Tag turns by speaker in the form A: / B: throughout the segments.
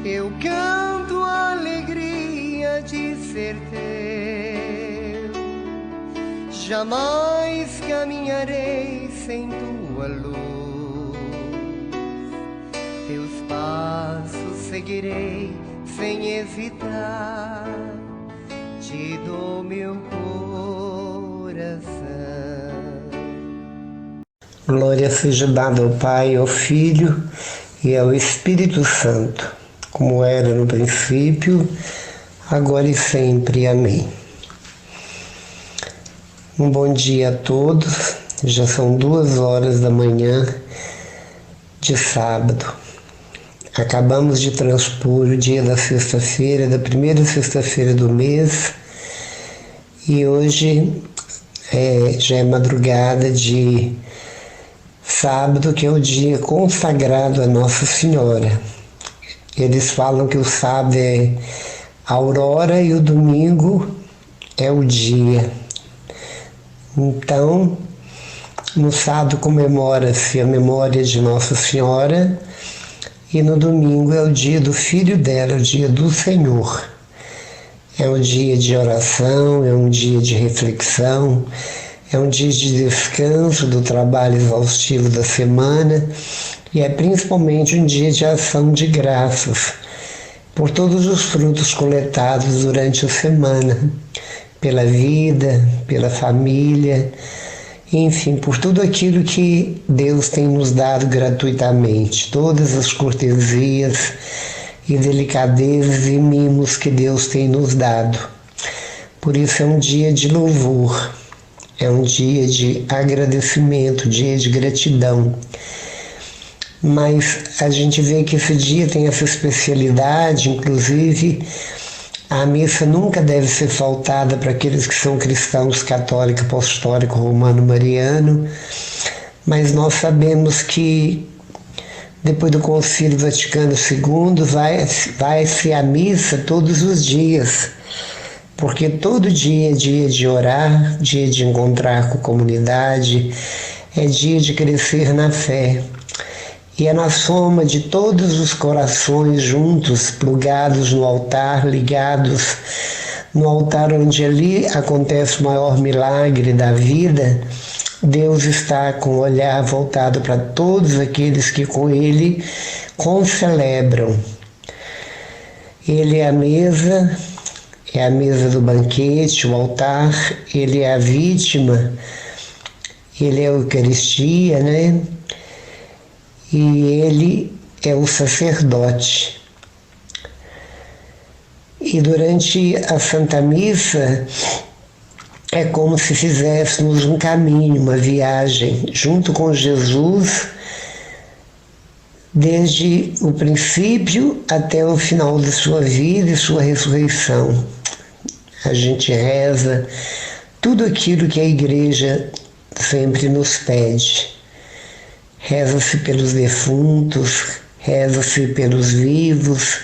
A: Eu canto a alegria de ser teu. Jamais caminharei sem tua luz. Teus passos seguirei sem hesitar. Te dou meu coração.
B: Glória seja dada ao Pai, ao Filho e ao Espírito Santo, como era no princípio, agora e sempre. Amém. Um bom dia a todos. Já são 2h da manhã de sábado. Acabamos de transpor o dia da sexta-feira, da primeira sexta-feira do mês, e hoje já é madrugada de sábado, que é o dia consagrado a Nossa Senhora. Eles falam que o sábado é a aurora e o domingo é o dia. Então, no sábado comemora-se a memória de Nossa Senhora e no domingo é o dia do Filho dela, o dia do Senhor. É um dia de oração, é um dia de reflexão, é um dia de descanso do trabalho exaustivo da semana e é principalmente um dia de ação de graças por todos os frutos coletados durante a semana, pela vida, pela família, enfim, por tudo aquilo que Deus tem nos dado gratuitamente, todas as cortesias e delicadezas e mimos que Deus tem nos dado. Por isso é um dia de louvor, é um dia de agradecimento, dia de gratidão. Mas a gente vê que esse dia tem essa especialidade, inclusive a missa nunca deve ser faltada para aqueles que são cristãos católico, apostólico, romano, mariano, mas nós sabemos que depois do Concílio Vaticano II vai-se à missa todos os dias, porque todo dia é dia de orar, dia de encontrar com a comunidade, é dia de crescer na fé. E é na soma de todos os corações juntos, plugados no altar, ligados no altar onde ali acontece o maior milagre da vida, Deus está com o olhar voltado para todos aqueles que com Ele concelebram. Ele é a mesa do banquete, o altar, Ele é a vítima, Ele é a Eucaristia, né? E Ele é o sacerdote. E durante a Santa Missa é como se fizéssemos um caminho, uma viagem junto com Jesus, desde o princípio até o final de sua vida e sua ressurreição. A gente reza tudo aquilo que a Igreja sempre nos pede. Reza-se pelos defuntos, reza-se pelos vivos,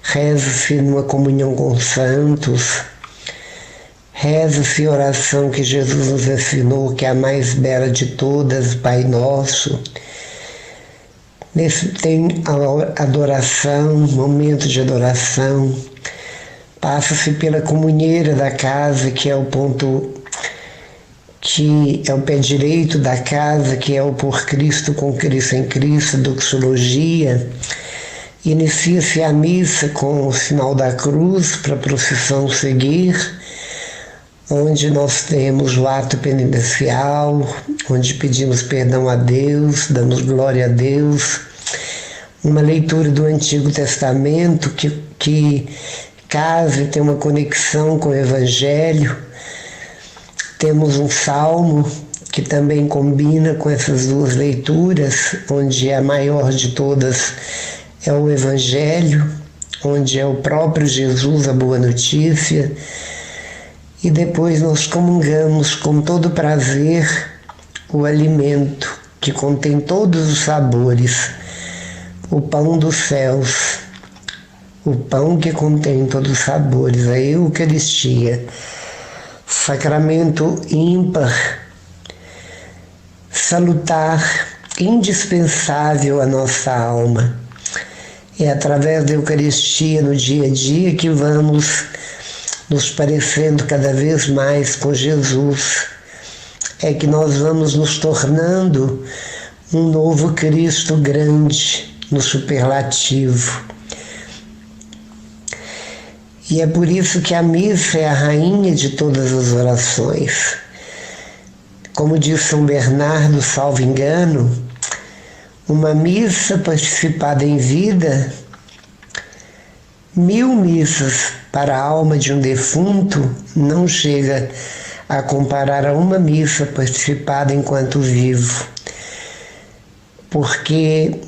B: reza-se numa comunhão com os santos, reza-se a oração que Jesus nos ensinou, que é a mais bela de todas, Pai Nosso. Tem a adoração, momento de adoração, passa-se pela comunheira da casa, que é o ponto, que é o pé direito da casa, que é o por Cristo, com Cristo, em Cristo, doxologia. Inicia-se a missa com o sinal da cruz para a procissão seguir, onde nós temos o ato penitencial, onde pedimos perdão a Deus, damos glória a Deus, uma leitura do Antigo Testamento que casa e tem uma conexão com o Evangelho. Temos um salmo que também combina com essas duas leituras, onde a maior de todas é o Evangelho, onde é o próprio Jesus, a boa notícia. E depois nós comungamos com todo prazer o alimento que contém todos os sabores, o pão dos céus, o pão que contém todos os sabores, a Eucaristia. Sacramento ímpar, salutar, indispensável à nossa alma. É através da Eucaristia no dia a dia que vamos nos parecendo cada vez mais com Jesus. É que nós vamos nos tornando um novo Cristo grande no superlativo. E é por isso que a missa é a rainha de todas as orações. Como diz São Bernardo, salvo engano, uma missa participada em vida, 1000 missas para a alma de um defunto não chega a comparar a uma missa participada enquanto vivo. Porque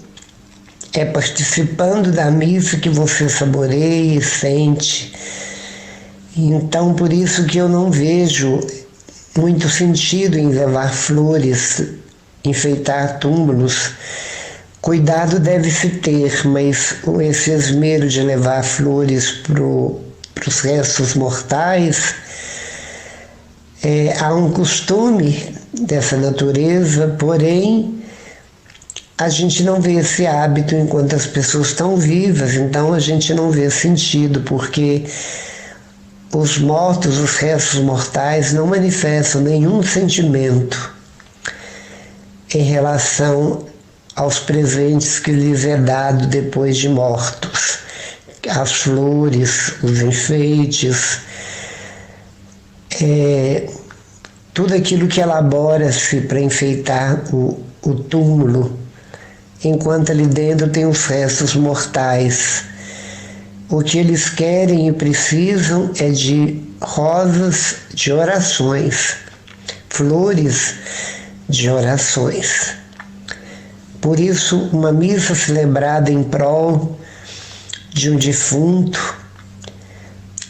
B: é participando da missa que você saboreia e sente. Então, por isso que eu não vejo muito sentido em levar flores, enfeitar túmulos. Cuidado deve-se ter, mas esse esmero de levar flores para os restos mortais, há um costume dessa natureza, porém a gente não vê esse hábito enquanto as pessoas estão vivas, então a gente não vê sentido, porque os mortos, os restos mortais, não manifestam nenhum sentimento em relação aos presentes que lhes é dado depois de mortos. As flores, os enfeites, tudo aquilo que elabora-se para enfeitar o túmulo, enquanto ali dentro tem os restos mortais. O que eles querem e precisam é de rosas de orações, flores de orações. Por isso, uma missa celebrada em prol de um defunto,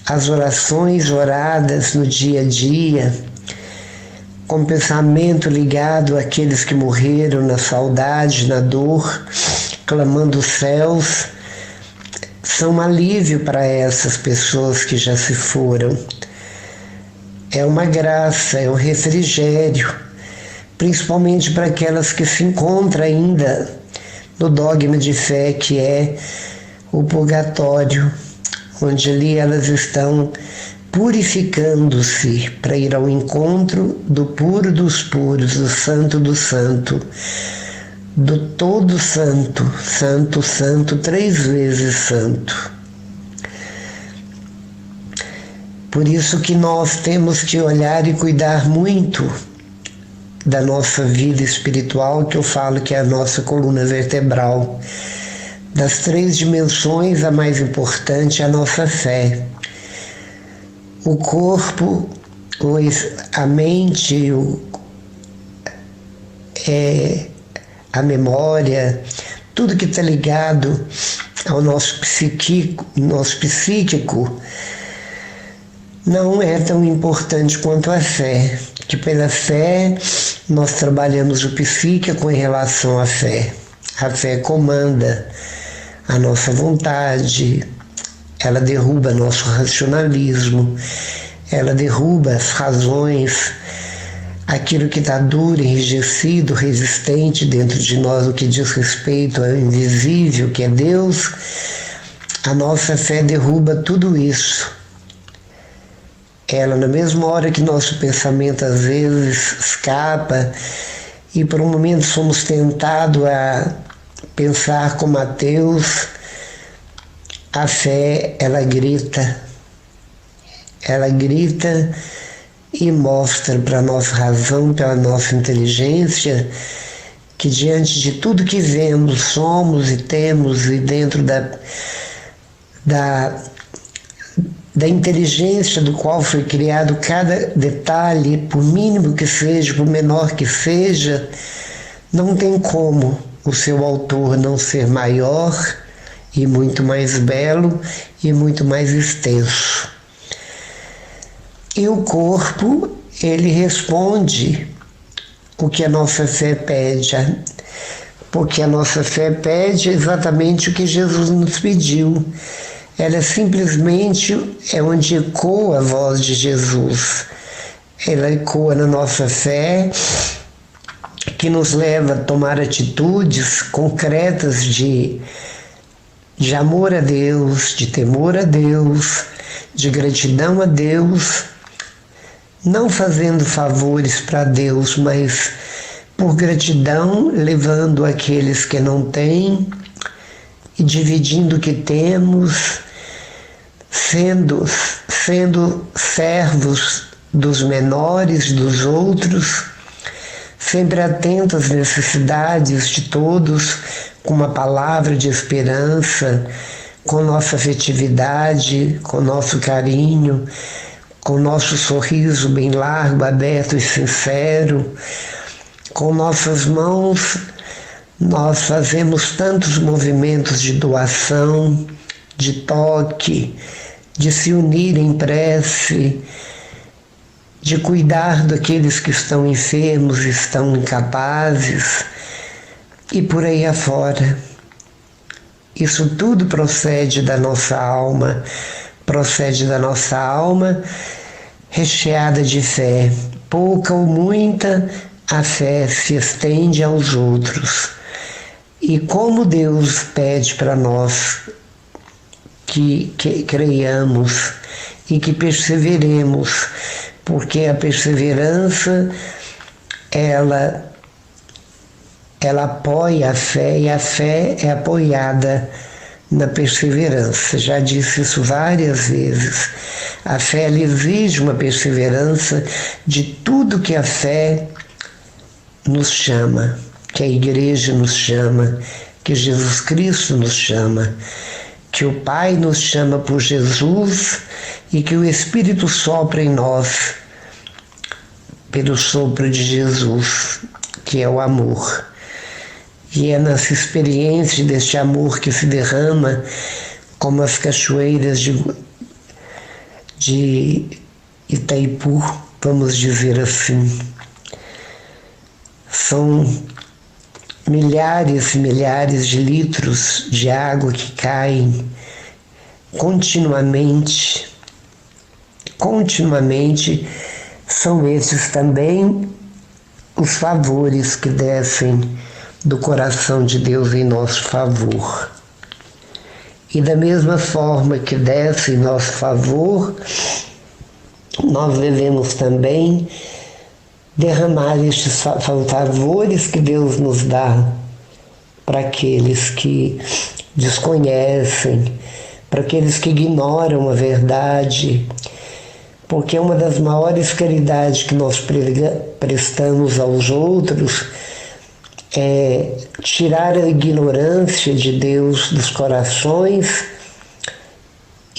B: as orações oradas no dia a dia, com pensamento ligado àqueles que morreram na saudade, na dor, clamando os céus, são um alívio para essas pessoas que já se foram. É uma graça, é um refrigério, principalmente para aquelas que se encontram ainda no dogma de fé que é o purgatório, onde ali elas estão purificando-se para ir ao encontro do puro dos puros, do santo, do todo santo, santo, santo, 3 vezes santo. Por isso que nós temos que olhar e cuidar muito da nossa vida espiritual, que eu falo que é a nossa coluna vertebral. Das 3 dimensões, a mais importante é a nossa fé. O corpo, a mente, a memória, tudo que está ligado ao nosso psíquico, não é tão importante quanto a fé, que pela fé nós trabalhamos o psíquico em relação à fé. A fé comanda a nossa vontade, ela derruba nosso racionalismo, ela derruba as razões, aquilo que está duro, enrijecido, resistente dentro de nós, o que diz respeito ao invisível, que é Deus. A nossa fé derruba tudo isso. Ela, na mesma hora que nosso pensamento às vezes escapa e por um momento somos tentados a pensar como ateus, a fé, ela grita e mostra para a nossa razão, pela nossa inteligência, que diante de tudo que vemos, somos e temos, e dentro da inteligência do qual foi criado cada detalhe, por mínimo que seja, por menor que seja, não tem como o seu autor não ser maior e muito mais belo e muito mais extenso. E o corpo, ele responde o que a nossa fé pede, porque a nossa fé pede exatamente o que Jesus nos pediu. Ela simplesmente é onde ecoa a voz de Jesus. Ela ecoa na nossa fé, que nos leva a tomar atitudes concretas de de amor a Deus, de temor a Deus, de gratidão a Deus, não fazendo favores para Deus, mas por gratidão, levando aqueles que não têm e dividindo o que temos, sendo servos dos menores, dos outros, sempre atentos às necessidades de todos, com uma palavra de esperança, com nossa afetividade, com nosso carinho, com nosso sorriso bem largo, aberto e sincero. Com nossas mãos, nós fazemos tantos movimentos de doação, de toque, de se unir em prece, de cuidar daqueles que estão enfermos, estão incapazes, e por aí afora. Isso tudo procede da nossa alma recheada de fé. Pouca ou muita, a fé se estende aos outros. E como Deus pede para nós que creiamos e que perseveremos, porque a perseverança, ela apoia a fé e a fé é apoiada na perseverança. Já disse isso várias vezes. A fé ela exige uma perseverança de tudo que a fé nos chama, que a Igreja nos chama, que Jesus Cristo nos chama, que o Pai nos chama por Jesus e que o Espírito sopra em nós pelo sopro de Jesus, que é o amor. E é nessa experiência deste amor que se derrama como as cachoeiras de Itaipu, vamos dizer assim. São milhares e milhares de litros de água que caem continuamente. São esses também os favores que descem do coração de Deus em nosso favor. E da mesma forma que desce em nosso favor, nós devemos também derramar estes favores que Deus nos dá para aqueles que desconhecem, para aqueles que ignoram a verdade, porque uma das maiores caridades que nós prestamos aos outros é tirar a ignorância de Deus dos corações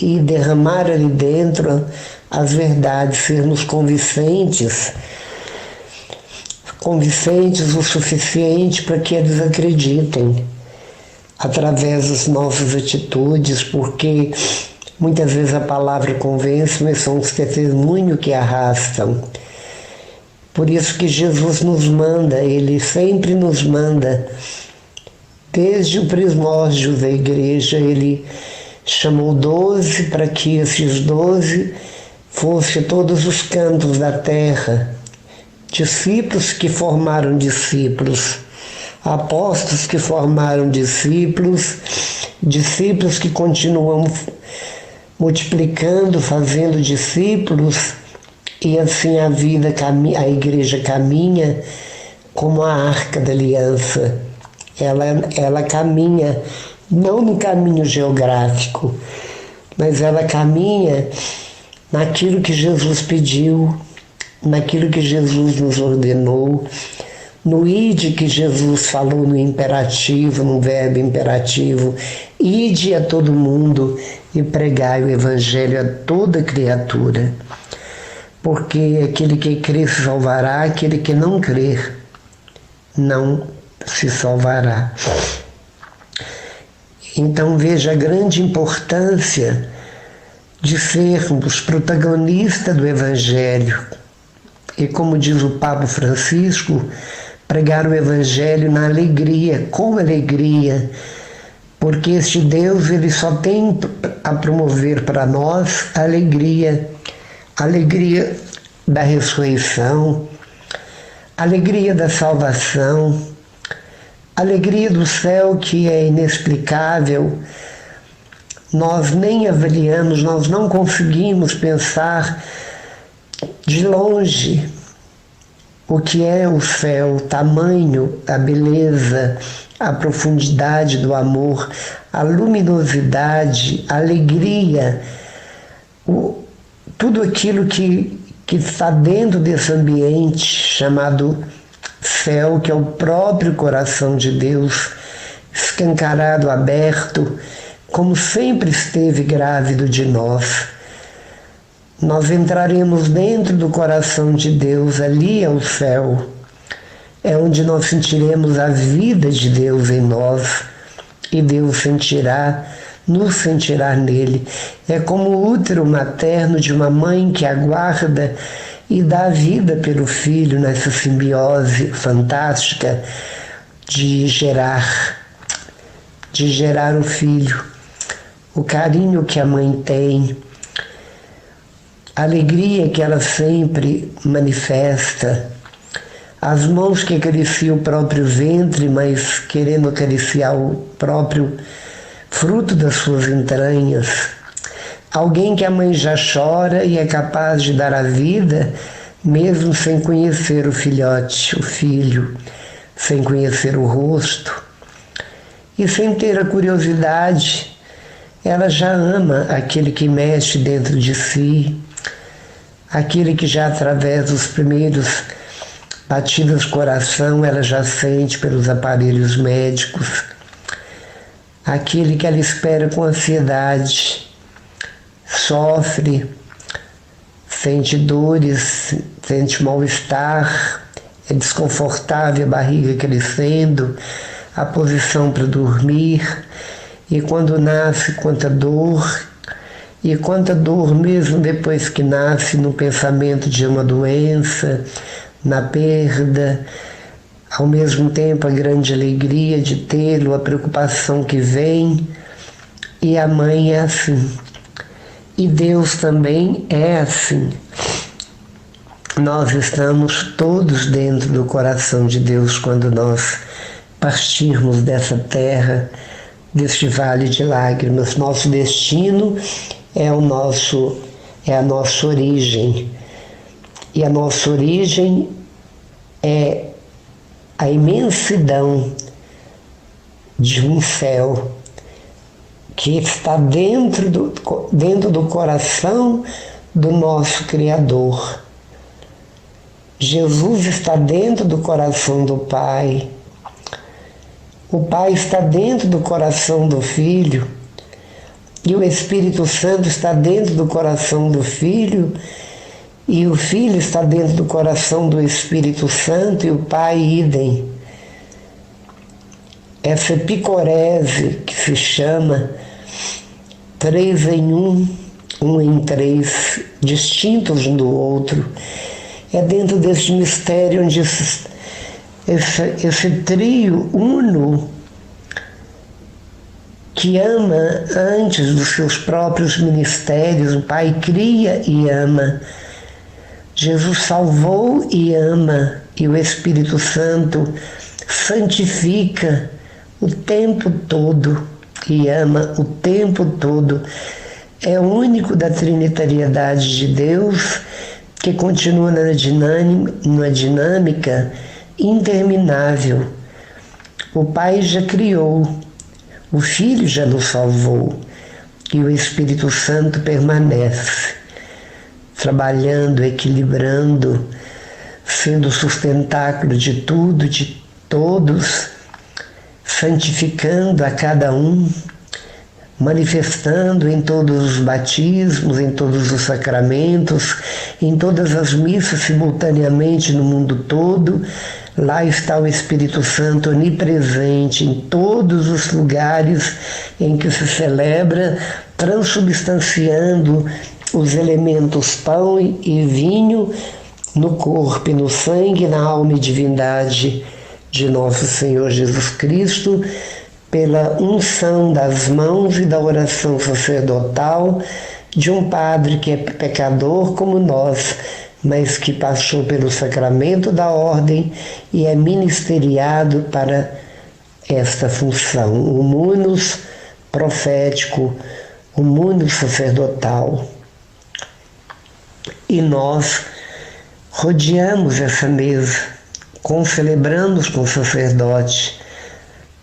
B: e derramar ali dentro as verdades, sermos convincentes o suficiente para que eles acreditem através das nossas atitudes, porque muitas vezes a palavra convence, mas são os testemunhos que arrastam. Por isso que Jesus nos manda, Ele sempre nos manda, desde o primórdio da Igreja, Ele chamou 12 para que esses 12 fossem todos os cantos da terra, discípulos que formaram discípulos, apóstolos que formaram discípulos, discípulos que continuam multiplicando, fazendo discípulos. E assim a Igreja caminha como a Arca da Aliança. Ela caminha, não no caminho geográfico, mas ela caminha naquilo que Jesus pediu, naquilo que Jesus nos ordenou, no ide que Jesus falou no imperativo, no verbo imperativo, ide a todo mundo e pregai o Evangelho a toda criatura. Porque aquele que crer se salvará, aquele que não crer não se salvará. Então veja a grande importância de sermos protagonistas do Evangelho. E como diz o Papa Francisco, pregar o Evangelho na alegria, com alegria, porque este Deus ele só tem a promover para nós a alegria da ressurreição, alegria da salvação, alegria do céu que é inexplicável, nós nem avaliamos, nós não conseguimos pensar de longe o que é o céu, o tamanho, a beleza, a profundidade do amor, a luminosidade, a alegria, tudo aquilo que está dentro desse ambiente chamado céu, que é o próprio coração de Deus, escancarado, aberto, como sempre esteve grávido de nós. Nós entraremos dentro do coração de Deus, ali é o céu, é onde nós sentiremos a vida de Deus em nós, e Deus nos sentirá nele. É como o útero materno de uma mãe que aguarda e dá vida pelo filho nessa simbiose fantástica de gerar o filho. O carinho que a mãe tem, a alegria que ela sempre manifesta, as mãos que acariciam o próprio ventre, mas querendo acariciar o próprio fruto das suas entranhas. Alguém que a mãe já chora e é capaz de dar a vida, mesmo sem conhecer o filhote, o filho, sem conhecer o rosto. E sem ter a curiosidade, ela já ama aquele que mexe dentro de si, aquele que já através dos primeiros batidas do coração ela já sente pelos aparelhos médicos, aquele que ela espera com ansiedade, sofre, sente dores, sente mal-estar, é desconfortável a barriga crescendo, a posição para dormir, e quando nasce, quanta dor mesmo depois que nasce, no pensamento de uma doença, na perda, ao mesmo tempo a grande alegria de tê-lo, a preocupação que vem, e a mãe é assim. E Deus também é assim. Nós estamos todos dentro do coração de Deus quando nós partirmos dessa terra, deste vale de lágrimas. Nosso destino é a nossa origem. E a nossa origem é a imensidão de um céu que está dentro do coração do nosso Criador. Jesus está dentro do coração do Pai. O Pai está dentro do coração do Filho. E o Espírito Santo está dentro do coração do Filho. E o Filho está dentro do coração do Espírito Santo. E o Pai, idem. Essa epicorese que se chama 3 em 1, 1 em 3, distintos um do outro. É dentro desse mistério onde esse trio uno que ama antes dos seus próprios ministérios, o Pai cria e ama, Jesus salvou e ama, e o Espírito Santo santifica o tempo todo e ama o tempo todo. É o único da trinitariedade de Deus que continua numa dinâmica interminável. O Pai já criou, o Filho já nos salvou e o Espírito Santo permanece, trabalhando, equilibrando, sendo sustentáculo de tudo, de todos, santificando a cada um, manifestando em todos os batismos, em todos os sacramentos, em todas as missas simultaneamente no mundo todo. Lá está o Espírito Santo onipresente em todos os lugares em que se celebra, transubstanciando os elementos pão e vinho no corpo e no sangue, na alma e divindade de nosso Senhor Jesus Cristo, pela unção das mãos e da oração sacerdotal de um padre que é pecador como nós, mas que passou pelo sacramento da ordem e é ministeriado para esta função. O munus profético o mundo sacerdotal. E nós rodeamos essa mesa, concelebramos com o sacerdote,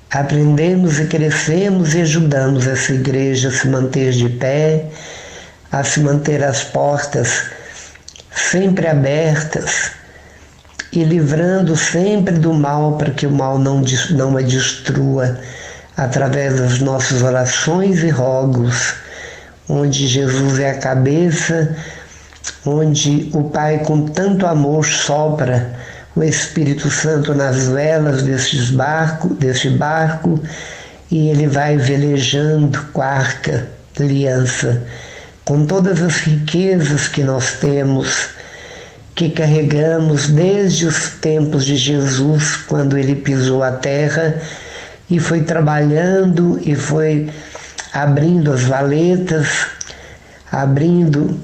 B: aprendemos e crescemos e ajudamos essa igreja a se manter de pé, a se manter as portas sempre abertas e livrando sempre do mal, para que o mal não a destrua, através das nossas orações e rogos, onde Jesus é a cabeça, onde o Pai com tanto amor sopra o Espírito Santo nas velas deste barco, e ele vai velejando com a arca aliança, com todas as riquezas que nós temos, que carregamos desde os tempos de Jesus, quando ele pisou a terra e foi trabalhando e foi abrindo as valetas, abrindo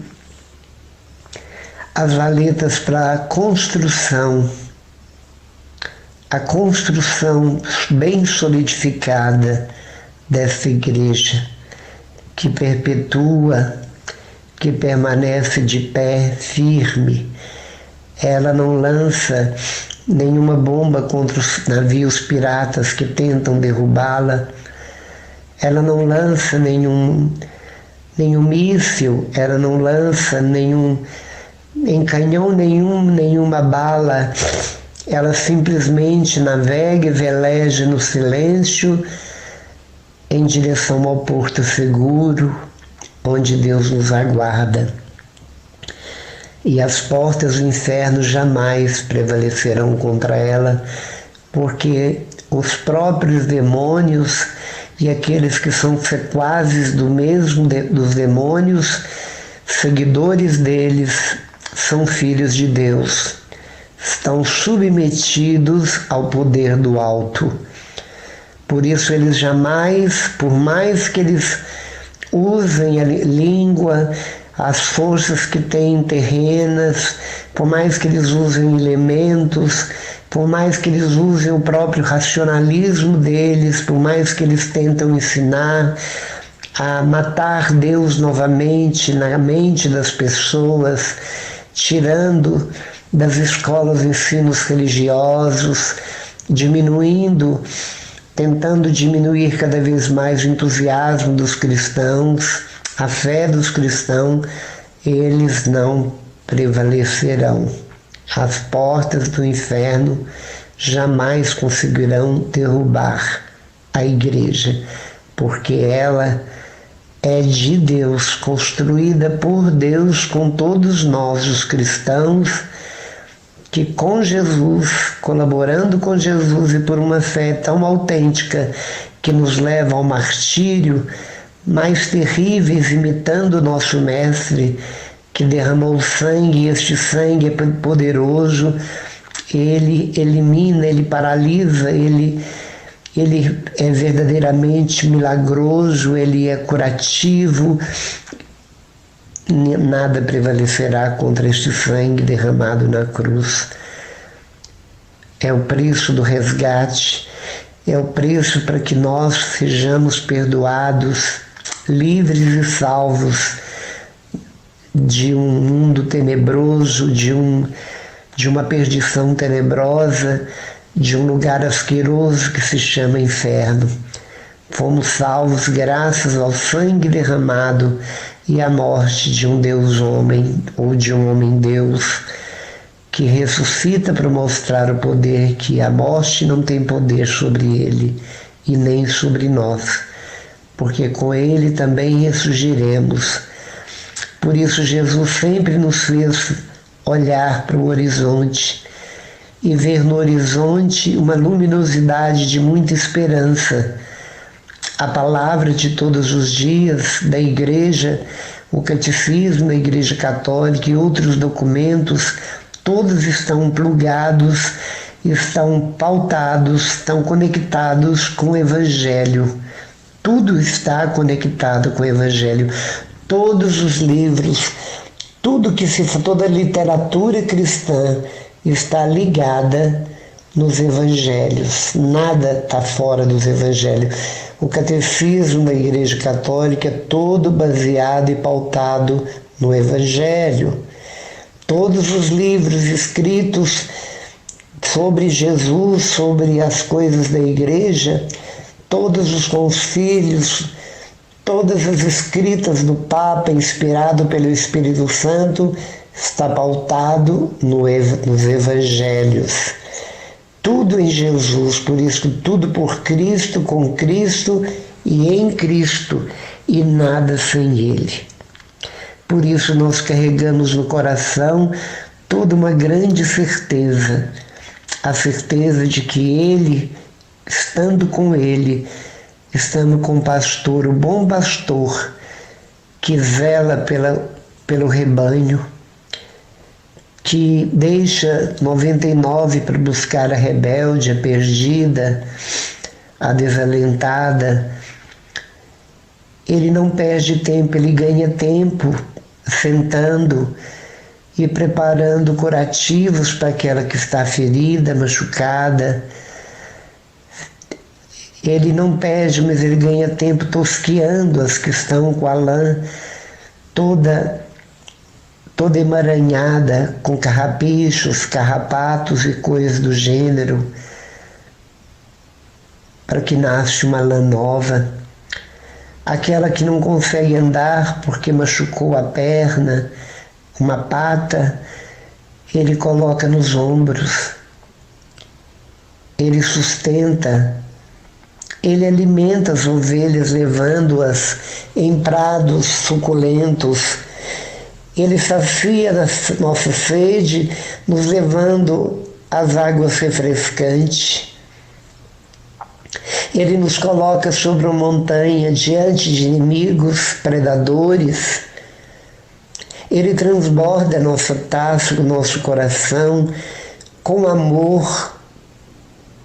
B: as valetas para a construção bem solidificada dessa igreja, que perpetua, que permanece de pé, firme. Ela não lança nenhuma bomba contra os navios piratas que tentam derrubá-la. Ela não lança nenhum míssil, ela não lança em canhão nenhuma bala. Ela simplesmente navega e veleja no silêncio em direção ao porto seguro, onde Deus nos aguarda. E as portas do inferno jamais prevalecerão contra ela, porque os próprios demônios e aqueles que são sequazes dos demônios, seguidores deles, são filhos de Deus, estão submetidos ao poder do alto. Por isso eles jamais, por mais que eles usem a língua, as forças que têm terrenas, por mais que eles usem elementos, por mais que eles usem o próprio racionalismo deles, por mais que eles tentam ensinar a matar Deus novamente na mente das pessoas, tirando das escolas ensinos religiosos, tentando diminuir cada vez mais o entusiasmo dos cristãos, a fé dos cristãos, eles não prevalecerão. As portas do inferno jamais conseguirão derrubar a igreja, porque ela é de Deus, construída por Deus com todos nós, os cristãos, que com Jesus, colaborando com Jesus e por uma fé tão autêntica que nos leva ao martírio, mais terríveis, imitando o nosso Mestre, que derramou sangue, e este sangue é poderoso, ele elimina, ele paralisa, ele é verdadeiramente milagroso, ele é curativo. Nada prevalecerá contra este sangue derramado na cruz. É o preço do resgate, é o preço para que nós sejamos perdoados, livres e salvos de um mundo tenebroso, de uma perdição tenebrosa, de um lugar asqueroso que se chama inferno. Fomos salvos graças ao sangue derramado e à morte de um Deus-homem, ou de um homem-Deus, que ressuscita para mostrar o poder, que a morte não tem poder sobre ele e nem sobre nós, porque com ele também ressurgiremos. Por isso Jesus sempre nos fez olhar para o horizonte e ver no horizonte uma luminosidade de muita esperança. A palavra de todos os dias da Igreja, o Catecismo da Igreja Católica e outros documentos, todos estão plugados, estão pautados, estão conectados com o Evangelho. Tudo está conectado com o Evangelho. Todos os livros, toda a literatura cristã está ligada nos Evangelhos. Nada está fora dos Evangelhos. O catecismo da Igreja Católica é todo baseado e pautado no Evangelho. Todos os livros escritos sobre Jesus, sobre as coisas da Igreja, todos os concílios, todas as escritas do Papa, inspirado pelo Espírito Santo, está pautado nos Evangelhos. Tudo em Jesus, por isso tudo por Cristo, com Cristo e em Cristo, e nada sem Ele. Por isso nós carregamos no coração toda uma grande certeza, a certeza de que Ele, estando com Ele, estando com o pastor, o bom pastor, que zela pelo rebanho, que deixa 99 para buscar a rebelde, a perdida, a desalentada. Ele não perde tempo, ele ganha tempo sentando e preparando curativos para aquela que está ferida, machucada. Ele não perde, mas ele ganha tempo tosquiando as que estão com a lã toda emaranhada, com carrapichos, carrapatos e coisas do gênero, para que nasce uma lã nova. Aquela que não consegue andar porque machucou a perna, uma pata, ele coloca nos ombros, ele sustenta, ele alimenta as ovelhas, levando-as em prados suculentos. Ele sacia da nossa sede, nos levando às águas refrescantes. Ele nos coloca sobre uma montanha, diante de inimigos, predadores. Ele transborda a nossa taça, o nosso coração, com amor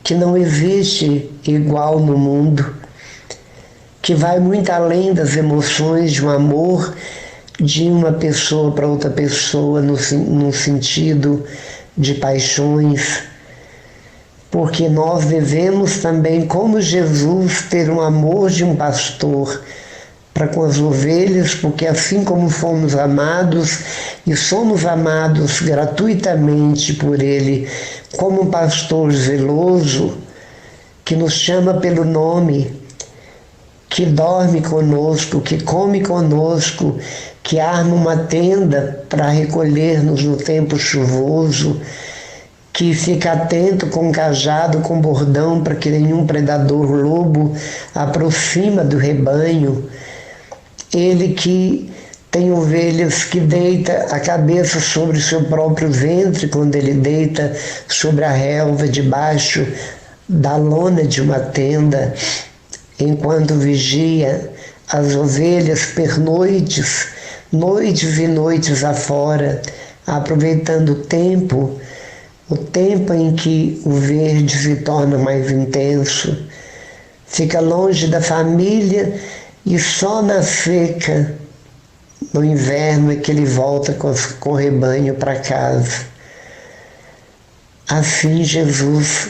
B: que não existe igual no mundo, que vai muito além das emoções de um amor de uma pessoa para outra pessoa, no sentido de paixões, porque nós devemos também, como Jesus, ter um amor de um pastor para com as ovelhas, porque assim como fomos amados e somos amados gratuitamente por Ele, como um pastor zeloso que nos chama pelo nome, que dorme conosco, que come conosco, que arma uma tenda para recolher-nos no tempo chuvoso, que fica atento com cajado, com bordão, para que nenhum predador lobo aproxima do rebanho. Ele que tem ovelhas que deita a cabeça sobre o seu próprio ventre, quando ele deita sobre a relva debaixo da lona de uma tenda, enquanto vigia as ovelhas pernoites, noites e noites afora, aproveitando o tempo em que o verde se torna mais intenso, fica longe da família e só na seca, no inverno, é que ele volta com o rebanho para casa. Assim Jesus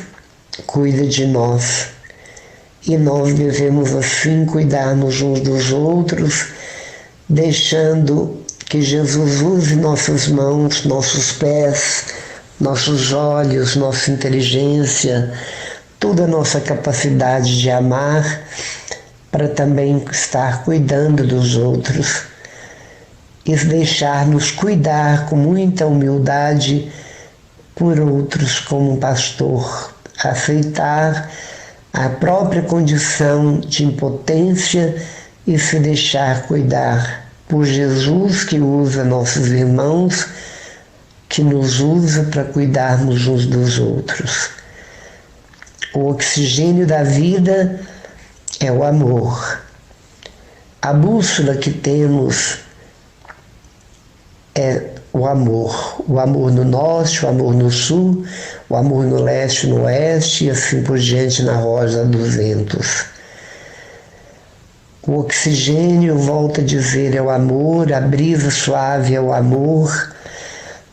B: cuida de nós e nós devemos assim cuidar-nos uns dos outros, deixando que Jesus use nossas mãos, nossos pés, nossos olhos, nossa inteligência, toda a nossa capacidade de amar, para também estar cuidando dos outros e deixar-nos cuidar com muita humildade por outros como um pastor, aceitar a própria condição de impotência e se deixar cuidar por Jesus, que usa nossos irmãos, que nos usa para cuidarmos uns dos outros. O oxigênio da vida é o amor. A bússola que temos é o amor no norte, o amor no sul, o amor no leste, no oeste e assim por diante na rosa dos ventos. O oxigênio, volta a dizer, é o amor, a brisa suave é o amor,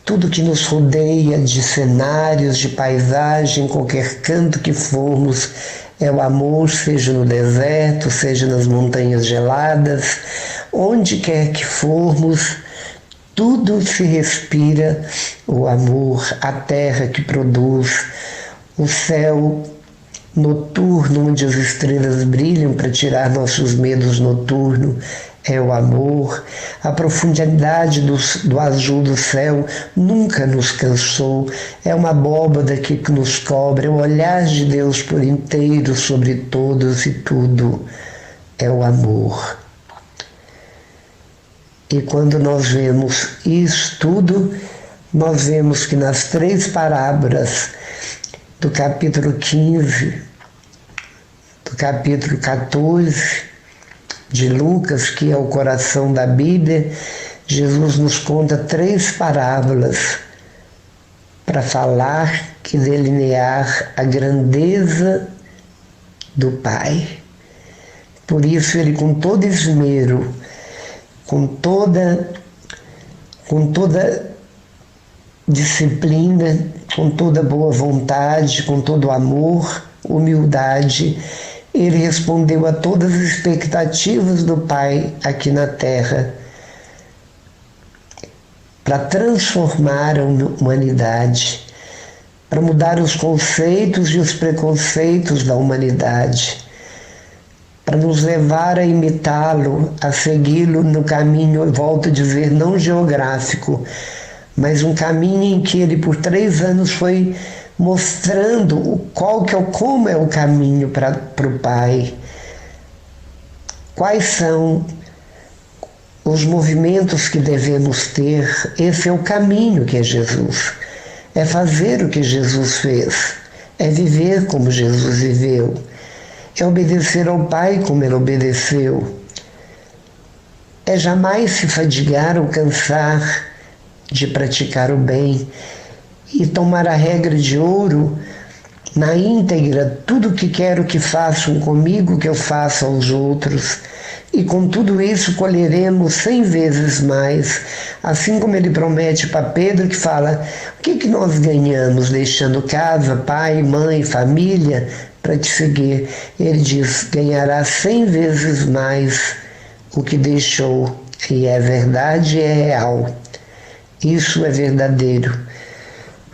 B: tudo que nos rodeia de cenários, de paisagem, qualquer canto que formos, É o amor, seja no deserto, seja nas montanhas geladas, onde quer que formos, tudo se respira o amor, a terra que produz, o céu noturno onde as estrelas brilham para tirar nossos medos noturnos, é o amor. A profundidade do azul do céu nunca nos cansou, é uma abóbada que nos cobre, é o olhar de Deus por inteiro sobre todos e tudo, é o amor. E quando nós vemos isso tudo, nós vemos que nas 3 parábolas do capítulo 15, do capítulo 14 de Lucas, que é o coração da Bíblia, Jesus nos conta 3 parábolas para falar e delinear a grandeza do Pai. Por isso ele, com todo esmero, com toda disciplina, com toda boa vontade, com todo amor, humildade, ele respondeu a todas as expectativas do Pai aqui na Terra para transformar a humanidade, para mudar os conceitos e os preconceitos da humanidade, para nos levar a imitá-lo, a segui-lo no caminho, volto a dizer, não geográfico, mas um caminho em que ele por 3 anos foi mostrando como é o caminho para o Pai, quais são os movimentos que devemos ter. Esse é o caminho que é Jesus, é fazer o que Jesus fez, é viver como Jesus viveu, é obedecer ao Pai como ele obedeceu, é jamais se fadigar ou cansar de praticar o bem e tomar a regra de ouro na íntegra: tudo que quero que façam comigo, que eu faça aos outros. E com tudo isso colheremos 100 vezes mais, assim como ele promete para Pedro, que fala: o que nós ganhamos deixando casa, pai, mãe, família para te seguir? Ele diz: ganhará 100 vezes mais o que deixou. E é verdade e é real. Isso é verdadeiro.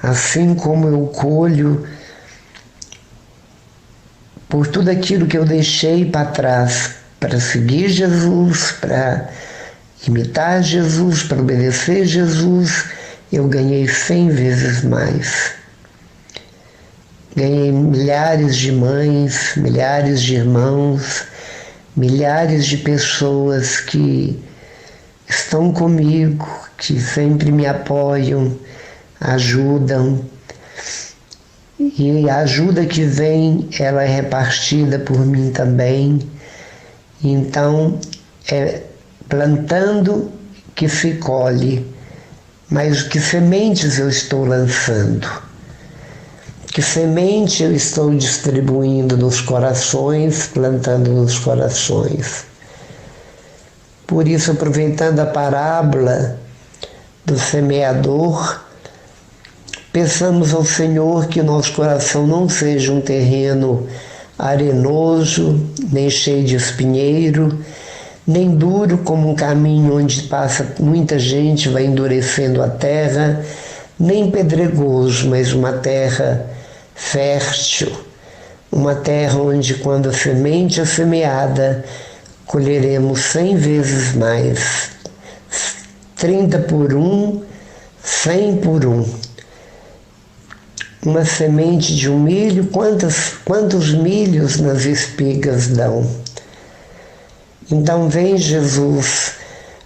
B: Assim como eu colho por tudo aquilo que eu deixei para trás, para seguir Jesus, para imitar Jesus, para obedecer Jesus, eu ganhei 100 vezes mais. Ganhei milhares de mães, milhares de irmãos, milhares de pessoas que estão comigo, que sempre me apoiam, ajudam, e a ajuda que vem, ela é repartida por mim também. Então, é plantando que se colhe, mas que sementes eu estou lançando, que semente eu estou distribuindo nos corações, plantando nos corações. Por isso, aproveitando a parábola do semeador, peçamos ao Senhor que o nosso coração não seja um terreno arenoso, nem cheio de espinheiro, nem duro como um caminho onde passa muita gente, vai endurecendo a terra, nem pedregoso, mas uma terra fértil, uma terra onde, quando a semente é semeada, colheremos 100 vezes mais, 30 por 1, 100 por 1. Uma semente de um milho, quantos milhos nas espigas dão? Então vem, Jesus,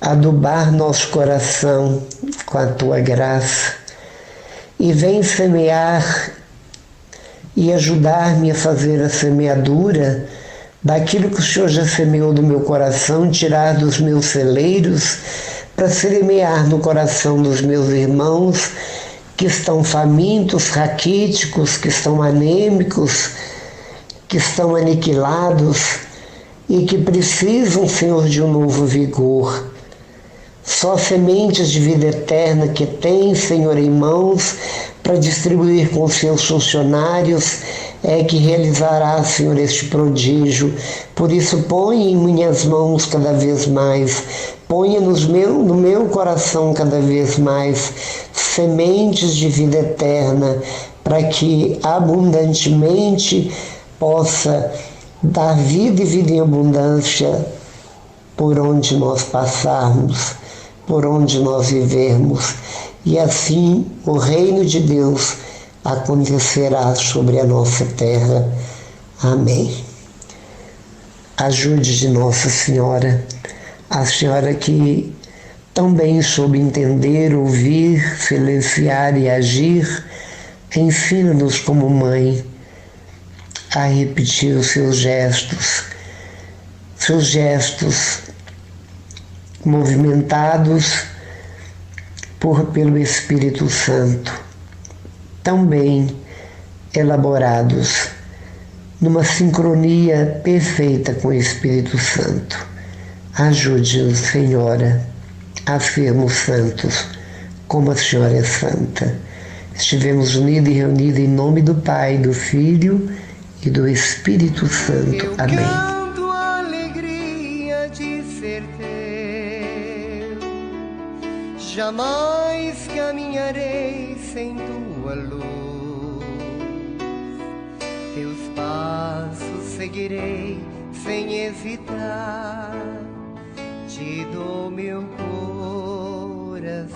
B: adubar nosso coração com a tua graça e vem semear e ajudar-me a fazer a semeadura daquilo que o Senhor já semeou do meu coração, tirar dos meus celeiros para semear no coração dos meus irmãos que estão famintos, raquíticos, que estão anêmicos, que estão aniquilados e que precisam, Senhor, de um novo vigor. Só sementes de vida eterna que tem, Senhor, em mãos para distribuir com seus funcionários é que realizará, Senhor, este prodígio. Por isso, põe em minhas mãos cada vez mais, ponha no meu coração cada vez mais sementes de vida eterna, para que abundantemente possa dar vida e vida em abundância por onde nós passarmos, por onde nós vivermos, e assim o reino de Deus acontecerá sobre a nossa terra. Amém. Ajude de Nossa Senhora, a Senhora que tão bem soube entender, ouvir, silenciar e agir, ensina-nos como mãe a repetir os seus gestos movimentados pelo Espírito Santo, tão bem elaborados, numa sincronia perfeita com o Espírito Santo. Ajude-nos, Senhora, a sermos santos, como a Senhora é santa. Estivemos unidos e reunidos em nome do Pai, do Filho e do Espírito Santo. Amém.
A: Eu canto a alegria de ser teu, jamais caminharei sem tua luz, teus passos seguirei sem hesitar, te dou meu coração.